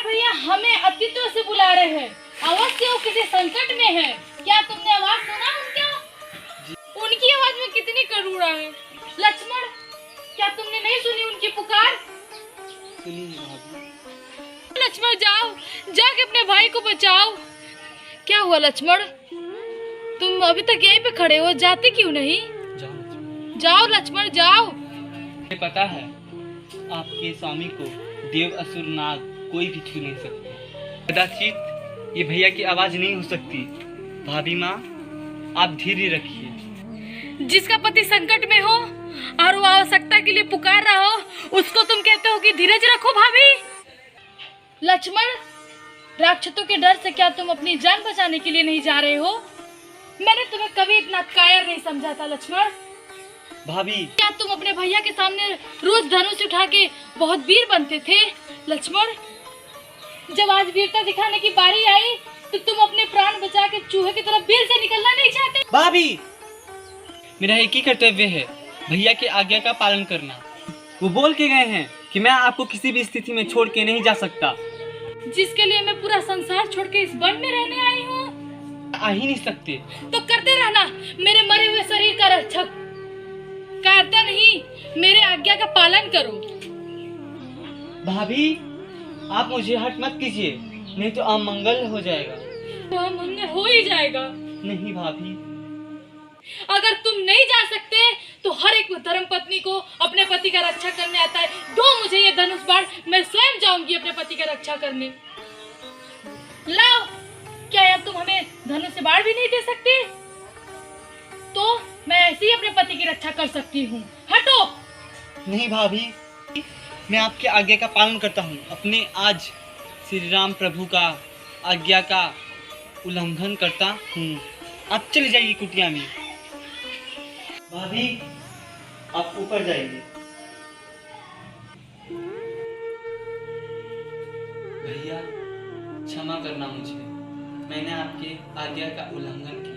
भैया हमें अतिथियों से बुला रहे हैं। अवश्य वो किसी संकट में है। क्या तुमने आवाज सुना उनका? उनकी आवाज में कितनी करुणा है। लक्ष्मण, क्या तुमने नहीं सुनी उनकी पुकार? लक्ष्मण जाओ, जाके अपने भाई को बचाओ। क्या हुआ लक्ष्मण, तुम अभी तक यहीं पे खड़े हो, जाते क्यों नहीं? जाओ लक्ष्मण जाओ। मुझे पता है आपके स्वामी को देव असुर नाग कोई भी छू नहीं सकते। कदाचित ये भैया की आवाज नहीं हो सकती। भाभी माँ, आप धीरे रखिए। जिसका पति संकट में हो और वो आवश्यकता के लिए पुकार रहा हो, उसको तुम कहते हो कि धीरज रखो भाभी। लक्ष्मण, राक्षसों के डर से क्या तुम अपनी जान बचाने के लिए नहीं जा रहे हो? मैंने तुम्हें कभी इतना कायर नहीं समझा था लक्ष्मण। भाभी, क्या तुम अपने भैया के सामने रोज धनुष उठा के बहुत वीर बनते थे? लक्ष्मण, जब आज वीरता दिखाने की बारी आई तो तुम अपने प्राण बचा के चूहे की तरफ बिल से निकलना नहीं चाहते? भाभी, मेरा एक ही कर्तव्य है, भैया की आज्ञा का पालन करना। वो बोल के गए हैं कि मैं आपको किसी भी स्थिति में छोड़ के नहीं जा सकता। जिसके लिए मैं पूरा संसार छोड़ के इस वन में रहने आई हूँ। आ ही नहीं सकते तो करते रहना मेरे मरे हुए शरीर का रक्षक। करता नहीं, मेरे आज्ञा का पालन करो। भाभी, आप मुझे हट मत कीजिए, नहीं तो अमंगल हो जाएगा। तो अमंगल हो ही जाएगा। नहीं भाभी, अगर तुम नहीं जा सकते तो हर एक धर्म पत्नी को अपने पति का रक्षा करने आता है। दो मुझे ये धनुष बाण, मैं स्वयं जाऊंगी अपने पति का रक्षा करने। लाओ, क्या यार तुम हमें धनुष से बाण भी नहीं दे सकते? तो मैं ऐसे ही अपने पति की रक्षा कर सकती हूँ। हटो। नहीं भाभी, मैं आपकी आज्ञा का पालन करता हूँ। अपने आज श्री राम प्रभु का आज्ञा का उल्लंघन करता हूँ। आप चले जाइए कुटिया में। भाभी, आप ऊपर जाइए। भैया, क्षमा करना मुझे, मैंने आपके आज्ञा का उल्लंघन किया।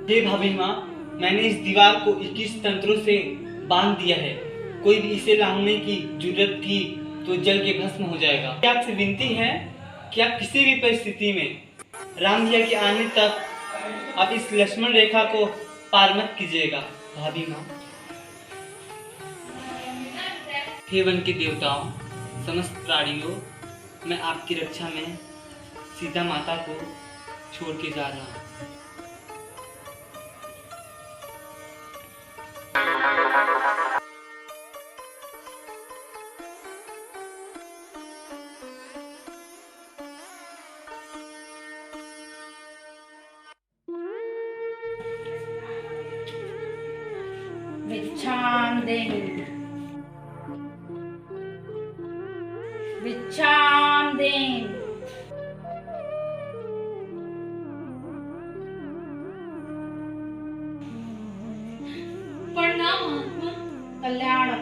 हे भाभी माँ, मैंने इस दीवार को 21 तंत्रों से बांध दिया है। कोई भी इसे लांघने की जरूरत थी तो जल के भस्म हो जाएगा। आपसे विनती है कि आप किसी भी परिस्थिति में राम भैया के आने तक आप इस लक्ष्मण रेखा को पार मत कीजिएगा। भाभी माँ, हे वन के देवताओं, समस्त प्राणियों, मैं आपकी रक्षा में सीता माता को छोड़ के जा रहा हूँ। भिक्षाम देहि, भिक्षाम देहि। प्रणाम महात्मा। कल्याण हो।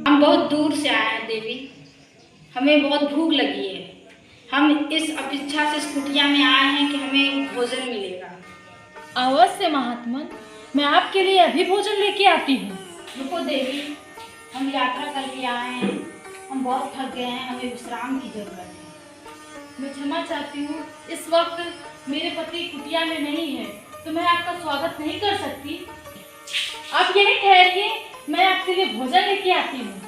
हम बहुत दूर से आए हैं देवी, हमें बहुत भूख लगी है। हम इस अपेक्षा से इस कुटिया में आए हैं कि हमें भोजन मिलेगा। अवश्य महात्मा, मैं आपके लिए अभी भोजन लेके आती हूँ। रुको देवी, हम यात्रा करके आए हैं, हम बहुत थक गए हैं, हमें विश्राम की जरूरत है। मैं क्षमा चाहती हूँ, इस वक्त मेरे पति कुटिया में नहीं है तो मैं आपका स्वागत नहीं कर सकती। आप यहीं ठहरिए, मैं आपके लिए भोजन लेके आती हूँ।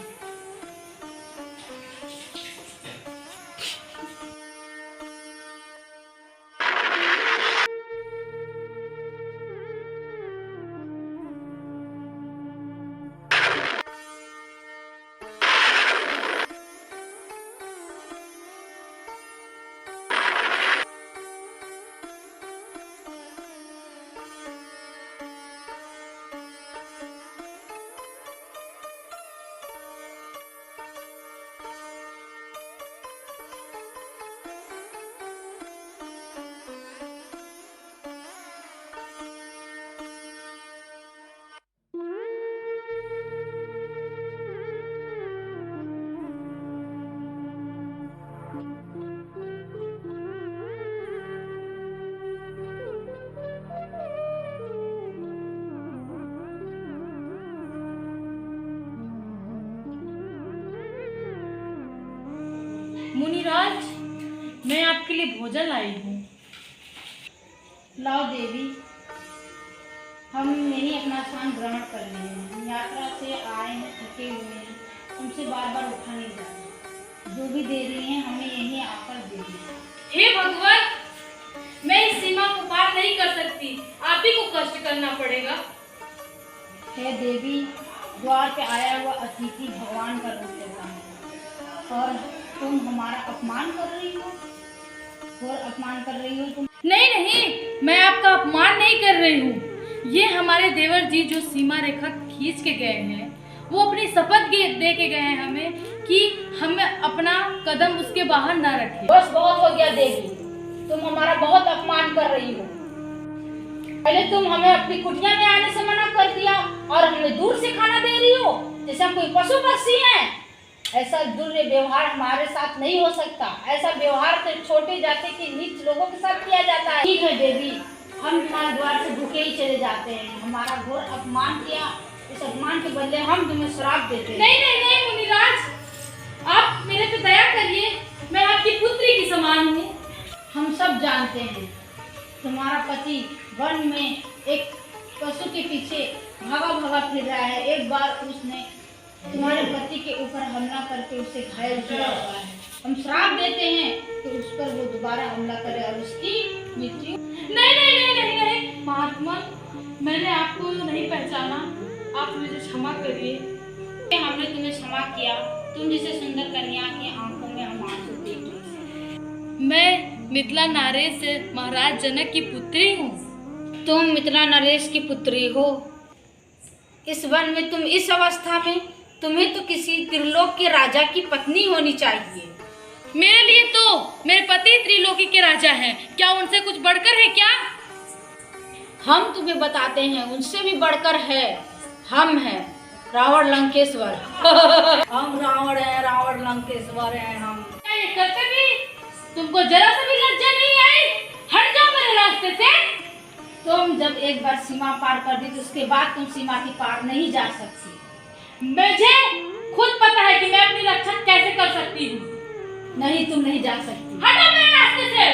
मुनिराज, मैं आपके लिए भोजन लाई हूँ। लाओ देवी, हम यही अपना स्थान ग्रहण कर रहे हैं। हम यात्रा से आए हैं, थके हुए हैं, हमसे बार बार उठा नहीं जाता। जो भी दे रही हैं हमें यहीं आकर दे दी। हे भगवान, मैं इस सीमा को पार नहीं कर सकती, आप ही को कष्ट करना पड़ेगा। हे देवी, द्वार पे आया हुआ अतिथि भगवान का रूप लेता है और तुम हमारा अपमान कर रही हो, और अपमान कर रही हो तुम। नहीं नहीं, मैं आपका अपमान नहीं कर रही हूँ। ये हमारे देवर जी जो सीमा रेखा खींच के गए हैं, वो अपनी शपथ दे के गए हैं हमें कि हमें अपना कदम उसके बाहर ना रखें। बस बहुत हो गया देवी, तुम हमारा बहुत अपमान कर रही हो। पहले तुम हमें अपनी कुटिया में आने से मना कर दिया और हमें दूर से खाना दे रही हो जैसे हम कोई पशु पक्षी हैं। ऐसा दुर्व्यवहार व्यवहार हमारे साथ नहीं हो सकता। ऐसा व्यवहार तो छोटे जाति के नीच लोगों के साथ किया जाता है। ठीक है देवी, हम तुम्हारे द्वार से भूखे ही चले जाते हैं। हमारा घोर अपमान किया, इस अपमान के बदले हम तुम्हें श्राप देते हैं। नहीं नहीं नहीं मुनिराज, आप मेरे पे दया करिए, मैं आपकी पुत्री की समान हूँ। हम सब जानते हैं तुम्हारा पति वन में एक पशु के पीछे भागा भागा फिर रहा है। एक बार उसने तुम्हारे पति के ऊपर हमला करके उसे घायल किया हुआ है। हम श्राप देते हैं कि उस पर वो दोबारा हमला करे और उसकी मृत्यु। नहीं नहीं नहीं नहीं नहीं महात्मा, मैंने आपको नहीं पहचाना, आप मुझे क्षमा करिए। हमने तुम्हें क्षमा किया। तुम जैसे सुंदर कन्या की आंखों में हम आंसू देख रहे। मैं मिथिला नरेश महाराज जनक की पुत्री हूँ। तुम मिथिला नरेश की पुत्री हो। इस वन में तुम इस अवस्था में, तुम्हें तो किसी त्रिलोक के राजा की पत्नी होनी चाहिए। मेरे लिए तो मेरे पति त्रिलोकी के राजा हैं, क्या उनसे कुछ बढ़कर है क्या? हम तुम्हें बताते हैं, उनसे भी बढ़कर है। हम हैं रावण लंकेश्वर। हम रावण हैं, रावण लंकेश्वर हैं हम। क्या ये करते भी? तुमको जरा सा भी लज्जा नहीं आई? हट जाओ मेरे रास्ते से। तुम जब एक बार सीमा पार कर दी तो उसके बाद तुम सीमा की पार नहीं जा सकती। मुझे खुद पता है कि मैं अपनी रक्षा कैसे कर सकती हूँ। नहीं, तुम नहीं जा सकती। हटो मेरे रास्ते से।